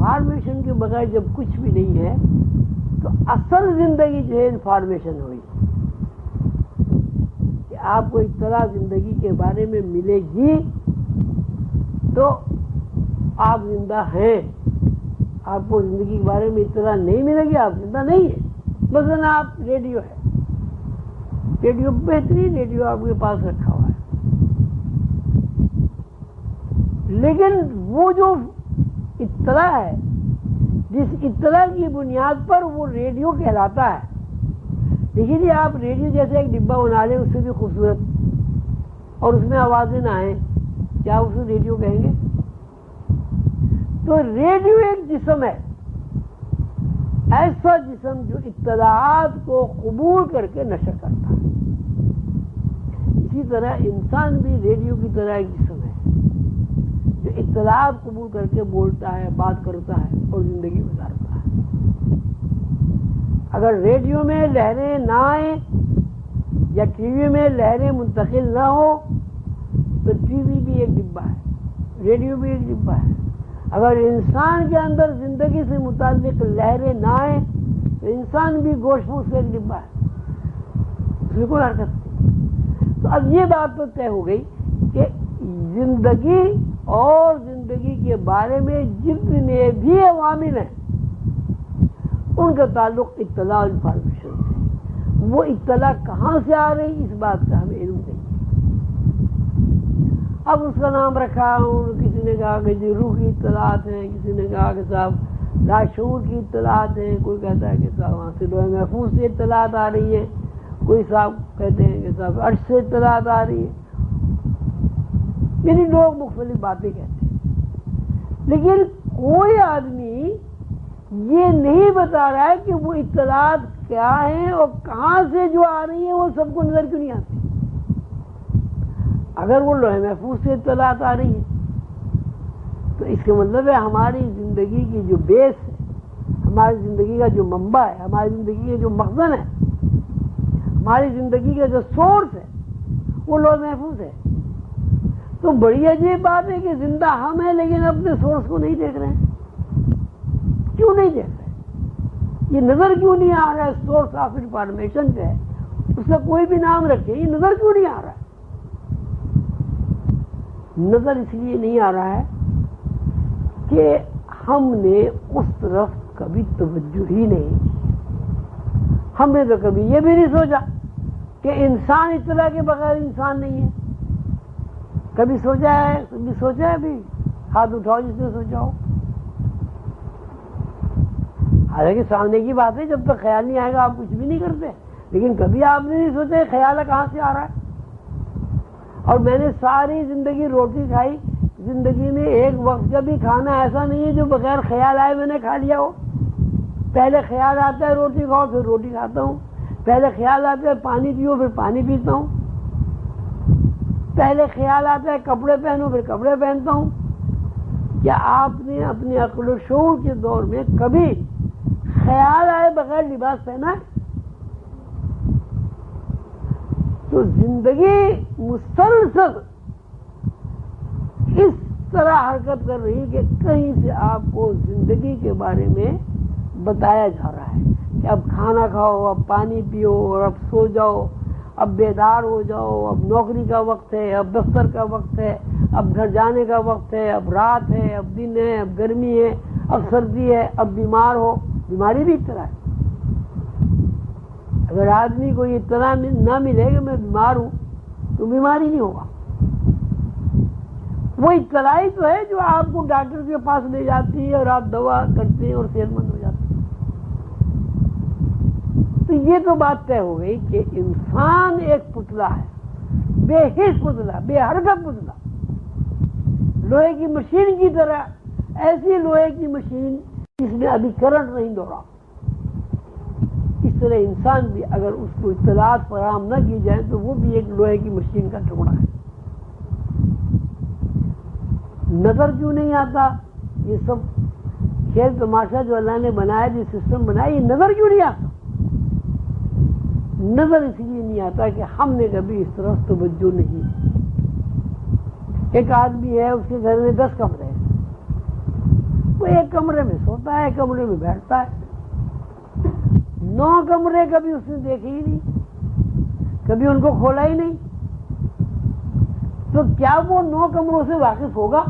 Information کے بغیر جب کچھ بھی نہیں ہے تو اصل زندگی جو ہے انفارمیشن ہوئی کہ آپ کو اطلاع زندگی کے بارے میں ملے گی تو آپ زندہ ہیں. آپ کو زندگی کے بارے میں اطلاع نہیں ملے گی آپ زندہ نہیں ہیں. مثلا آپ ریڈیو ہے، ریڈیو بہترین ریڈیو آپ کے پاس رکھا ہوا ہے، لیکن وہ جو اطلاع ہے جس اطلاع کی بنیاد پر وہ ریڈیو کہلاتا ہے. دیکھیے جی آپ ریڈیو جیسے ایک ڈبہ بنا لیں اس سے بھی خوبصورت اور اس میں آوازیں نہ آئیں، کیا اسے ریڈیو کہیں گے؟ تو ریڈیو ایک جسم ہے، ایسا جسم جو اطلاعات کو قبول کر کے نشر کرتا ہے. اسی طرح انسان بھی ریڈیو کی طرح ایک جسم ہے جو اطلاعات قبول کر کے بولتا ہے، بات کرتا ہے اور زندگی گزارتا ہے. اگر ریڈیو میں لہریں نہ آئیں یا ٹی وی میں لہریں منتقل نہ ہو تو ٹی وی بھی ایک ڈبہ ہے، ریڈیو بھی ایک ڈبہ ہے. اگر انسان کے اندر زندگی سے متعلق لہریں نہ آئیں تو انسان بھی گوشت پوش کا ایک ڈبہ ہے، اس میں کوئی حرکت نہیں. تو اب یہ بات تو طے ہو گئی کہ زندگی اور زندگی کے بارے میں جتنے بھی عوامل ہیں ان کا تعلق اطلاع اور انفارمیشن سے. وہ اطلاع کہاں سے آ رہی اس بات کا ہمیں علم نہیں. اب اس کا نام رکھا ہوں، کسی نے کہا کہ جی روح کی اطلاعات ہیں، کسی نے کہا کہ صاحب لاشعور کی اطلاعات ہیں، کوئی کہتا ہے کہ صاحب وہاں سے لوح محفوظ سے اطلاعات آ رہی ہیں، کوئی صاحب کہتے ہیں کہ صاحب عرش سے اطلاعات آ رہی ہیں. یعنی لوگ مختلف باتیں کہتے ہیں، لیکن کوئی آدمی یہ نہیں بتا رہا ہے کہ وہ اطلاعات کیا ہیں اور کہاں سے جو آ رہی ہیں وہ سب کو نظر کیوں نہیں آتی. اگر وہ لوح محفوظ سے اطلاعات آ رہی ہیں تو اس کا مطلب ہے ہماری زندگی کی جو بیس ہے، ہماری زندگی کا جو منبع ہے، ہماری زندگی کا جو مخزن ہے، ہماری زندگی کا جو سورس ہے وہ لوح محفوظ ہے. تو بڑی عجیب بات ہے کہ زندہ ہم ہیں لیکن اپنے سورس کو نہیں دیکھ رہے ہیں. کیوں نہیں دیکھ رہے؟ یہ نظر کیوں نہیں آ رہا ہے؟ سورس آف انفارمیشن جو ہے اس کا کوئی بھی نام رکھے، یہ نظر کیوں نہیں آ رہا ہے؟ نظر اس لیے نہیں آ رہا ہے کہ ہم نے اس طرف کبھی توجہ ہی نہیں کی. ہم نے تو کبھی یہ بھی نہیں سوچا کہ انسان اطلاع کے بغیر انسان نہیں ہے. کبھی سوچا ہے بھی؟ ہاتھ اٹھاؤ جس نے سوچا ہو. حالانکہ سامنے کی بات ہے، جب تک خیال نہیں آئے گا آپ کچھ بھی نہیں کرتے. لیکن کبھی آپ نے نہیں سوچا خیال کہاں سے آ رہا ہے. اور میں نے ساری زندگی روٹی کھائی، زندگی میں ایک وقت کا بھی کھانا ایسا نہیں ہے جو بغیر خیال آئے میں نے کھا لیا ہو. پہلے خیال آتا ہے روٹی کھاؤ پھر روٹی کھاتا ہوں، پہلے خیال آتا ہے پانی پیو پھر پانی پیتا ہوں، پہلے خیال آتا ہے کپڑے پہنو پھر کپڑے پہنتا ہوں. کیا آپ نے اپنے عقل و شعور کے دور میں کبھی خیال آئے بغیر لباس پہنا ہے؟ تو زندگی مسلسل اس طرح حرکت کر رہی کہ کہیں سے آپ کو زندگی کے بارے میں بتایا جا رہا ہے کہ اب کھانا کھاؤ، اب پانی پیو اور اب سو جاؤ، اب بیدار ہو جاؤ، اب نوکری کا وقت ہے، اب دفتر کا وقت ہے، اب گھر جانے کا وقت ہے، اب رات ہے، اب دن ہے، اب گرمی ہے، اب سردی ہے، ب بیمار ہو. بیماری بھی اس طرح ہے. اگر آدمی کو یہ اطلاع نہ ملے کہ میں بیمار ہوں تو بیماری نہیں ہوگا. وہ اطلاع تو ہے جو آپ کو ڈاکٹر کے پاس لے جاتی ہے اور آپ دوا کرتے ہیں اور صحت مند ہو جاتے ہیں. تو یہ تو بات طے ہو گئی کہ انسان ایک پتلا ہے، بے حس پتلا، بے حرکت پتلا، لوہے کی مشین کی طرح. ایسی لوہے کی مشین جس میں ابھی کرنٹ نہیں دوڑا. اس طرح انسان بھی اگر اس کو اطلاعات فراہم نہ کی جائیں تو وہ بھی ایک لوہے کی مشین کا ٹکڑا ہے. نظر کیوں نہیں آتا؟ یہ سب کھیل تماشا جو اللہ نے بنایا، جو سسٹم بنایا، یہ نظر کیوں نہیں آتا؟ نظر اس لیے نہیں آتا کہ ہم نے کبھی اس طرف توجہ نہیں کی. ایک آدمی ہے، اس کے گھر میں 10 کمرے ہیں، کوئی ایک کمرے میں سوتا ہے، ایک کمرے میں بیٹھتا ہے. 9 کمرے کبھی اس نے دیکھے ہی نہیں، کبھی ان کو کھولا ہی نہیں. تو کیا وہ 9 کمروں سے واقف ہوگا؟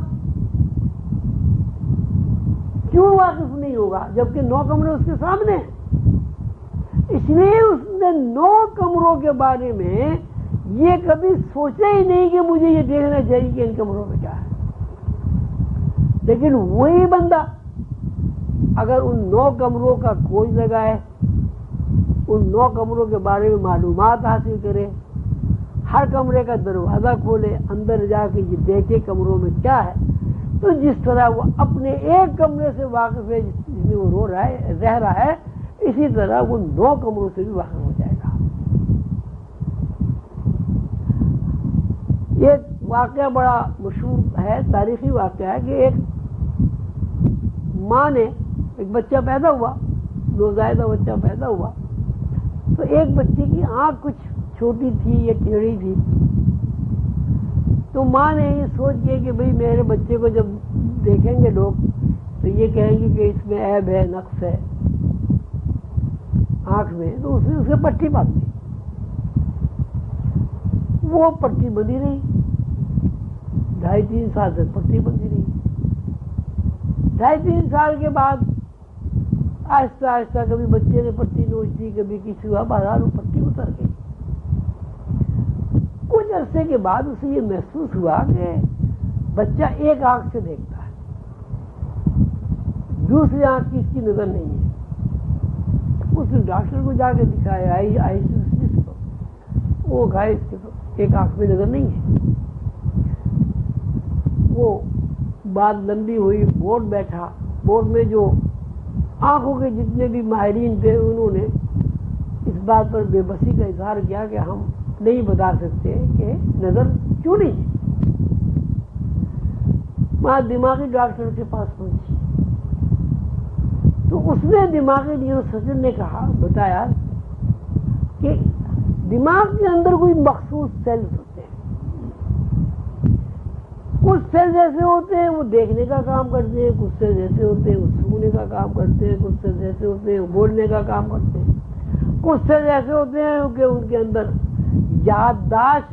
کیوں واقف نہیں ہوگا جبکہ 9 کمرے اس کے سامنے ہیں؟ اس لیے اس نے 9 کمروں کے بارے میں یہ کبھی سوچا ہی نہیں کہ مجھے یہ دیکھنا چاہیے کہ ان کمروں میں کیا ہے. لیکن وہی بندہ اگر ان 9 کمروں کا کھوج لگائے، ان 9 کمروں کے بارے میں معلومات حاصل کرے، ہر کمرے کا دروازہ کھولے، اندر جا کے یہ دیکھے کمروں میں کیا ہے، تو جس طرح وہ اپنے ایک کمرے سے واقف ہے جس میں وہ رہ رہا ہے، اسی طرح وہ 9 کمروں سے بھی واقف ہو جائے گا. یہ واقعہ بڑا مشہور ہے، تاریخی واقعہ ہے کہ ایک ماں نے ایک بچہ پیدا ہوا، نوزائیدہ بچہ پیدا ہوا، تو ایک بچے کی آنکھ کچھ چھوٹی تھی یا ٹیڑھی تھی. تو ماں نے یہ سوچ کیا کہ بھئی میرے بچے کو جب دیکھیں گے لوگ تو یہ کہیں گے کہ اس میں عیب ہے، نقص ہے آنکھ میں، تو اس نے اسے پٹی باندھ دی. وہ پٹی بندھی رہی، 2.5-3 سال تک پٹی بندھی رہی. 2.5-3 سال کے بعد آہستہ آہستہ کبھی بچے نے پٹی نوچ دی، کبھی کسی ہوا، بازار میں پٹی اتر گئی. کچھ عرصے کے بعد اسے یہ محسوس ہوا کہ بچہ ایک آنکھ سے دیکھتا ہے، دوسری آنکھ کی اس کی نظر نہیں ہے. اس نے ڈاکٹر کو جا کے دکھایا، آئی کو، وہ کہا اس کی تو ایک آنکھ میں نظر نہیں ہے. وہ بات لمبی ہوئی، بورڈ بیٹھا، بورڈ میں جو آنکھوں کے جتنے بھی ماہرین تھے انہوں نے اس بات پر بے بسی کا اظہار کیا کہ ہم نہیں بتا سکتے کہ نظر کیوں نہیں ہے. وہاں دماغی ڈاکٹر کے پاس پہنچی تو اس نے دماغی نیورو سرجن نے بتایا کہ دماغ کے اندر کوئی مخصوص سیلز ہوتے ہیں. کچھ سیلز ایسے ہوتے ہیں وہ دیکھنے کا کام کرتے ہیں، کچھ سیلز ایسے ہوتے ہیں وہ سونگنے کا کام کرتے ہیں، کچھ سیلز ایسے ہوتے ہیں وہ بولنے کا کام کرتے ہیں، کچھ سیلز ایسے ہوتے ہیں کہ ان کے اندر یادداشت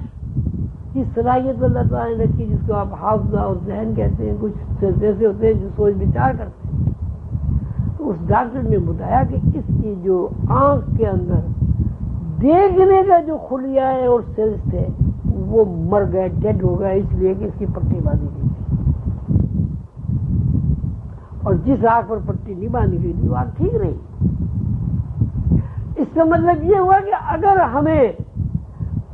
کی صلاحیت اللہ تعالیٰ نے رکھی جس کو آپ حافظہ اور ذہن کہتے ہیں، کچھ سیلز ایسے ہوتے ہیں جو سوچ بچار کرتے ہیں. تو اس ڈاکٹر نے بتایا کہ اس کی جو آنکھ کے اندر دیکھنے کا جو خلیہ ہے اور سیلز تھے وہ مر گئے، ڈیڈ ہو گئے، اس لیے کہ اس کی پٹی باندھی گئی تھی. اور جس آنکھ پر پٹی نہیں باندھی گئی تھی وہ آنکھ ٹھیک رہی. اس کا مطلب یہ ہوا کہ اگر ہمیں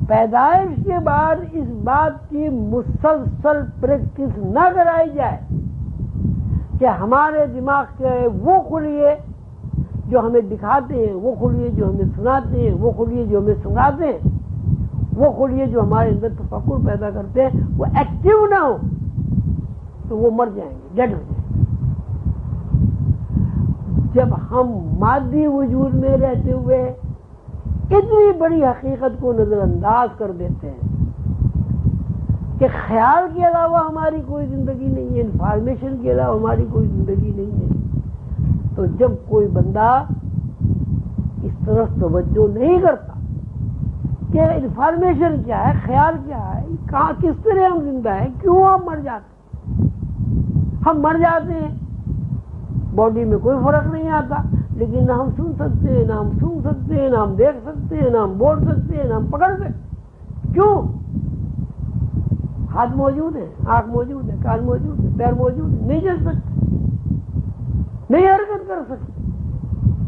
پیدائش کے بعد اس بات کی مسلسل پریکٹس نہ کرائی جائے کہ ہمارے دماغ کے وہ خلیے جو ہمیں دکھاتے ہیں، وہ خلیے جو ہمیں سناتے ہیں، وہ خلیے جو ہمیں سناتے ہیں، وہ خلیے جو ہمارے اندر تفکر پیدا کرتے ہیں وہ ایکٹیو نہ ہو تو وہ مر جائیں گے، ڈیڈ ہو جائیں گے. جب ہم مادی وجود میں رہتے ہوئے اتنی بڑی حقیقت کو نظر انداز کر دیتے ہیں کہ خیال کے علاوہ ہماری کوئی زندگی نہیں ہے، انفارمیشن کے علاوہ ہماری کوئی زندگی نہیں ہے، تو جب کوئی بندہ اس طرف توجہ نہیں کرتا کہ انفارمیشن کیا ہے، خیال کیا ہے، کہاں کس طرح ہم زندہ ہیں، کیوں ہم مر جاتے ہیں. ہم مر جاتے ہیں، باڈی میں کوئی فرق نہیں آتا، لیکن نہ ہم سن سکتے ہیں، نہ ہم سن سکتے ہیں، نہ ہم دیکھ سکتے ہیں، نہ ہم بول سکتے ہیں، نہ ہم پکڑ سکتے. کیوں؟ ہاتھ موجود ہے، آنکھ موجود ہے، کان موجود ہے، پیر موجود ہے، نہیں چل سکتے، نہیں حرکت کر سکتے،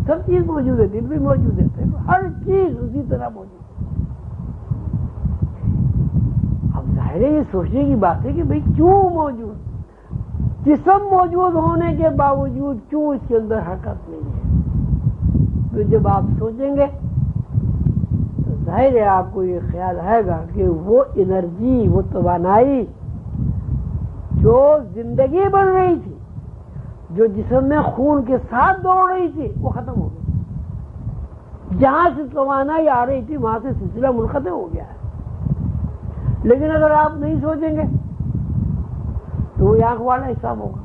سب چیز موجود ہے، دل بھی موجود ہے، ہر چیز اسی طرح موجود ہے. اب ظاہر ہے یہ سوچنے کی بات ہے کہ بھئی کیوں موجود، جسم موجود ہونے کے باوجود کیوں اس کے اندر حرکت نہیں ہے. تو جب آپ سوچیں گے تو ظاہر ہے آپ کو یہ خیال آئے گا کہ وہ انرجی، وہ توانائی جو زندگی بن رہی تھی، جو جسم میں خون کے ساتھ دوڑ رہی تھی، وہ ختم ہو گئی. جہاں سے توانائی آ رہی تھی وہاں سے سلسلہ منقطع ہو گیا ہے. لیکن اگر آپ نہیں سوچیں گے تو وہ آنکھ والا حساب ہوگا.